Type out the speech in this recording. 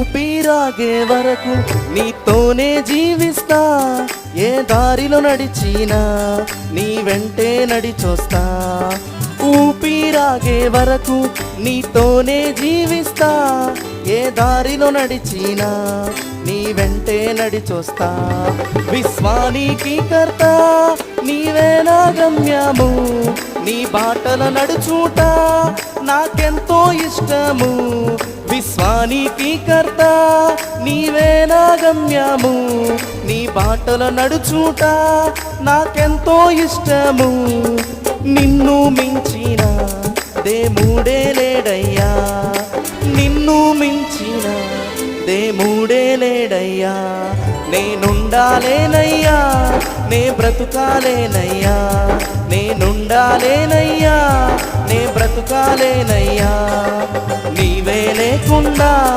ఊపిరాగే వరకు నీతోనే జీవిస్తా, ఏ దారిలో నడిచినా నీ వెంటే నడిచొస్తా. ఊపిరాగే వరకు నీతోనే జీవిస్తా, ఏ దారిలో నడిచినా నీ వెంటే నడిచొస్తా. విశ్వానికి కర్త నీవే నా గమ్యము, నీ బాటల నడుచుట నాకెంతో ఇష్టము. విశ్వానికి కర్త నీవే నా గమ్యము, నీ బాటల నడుచుట నాకెంతో ఇష్టము. నిన్ను మించిన దేవుడే లేడయ్యా, నిన్ను మించిన దేవుడే లేడయ్యా. నేనుండాలేనయ్యా, నే బ్రతుకాలేనయ్యా, నేనుండాలేనయ్యా, నే బ్రతుకాలేనయ్యా. నీవే లేకుండా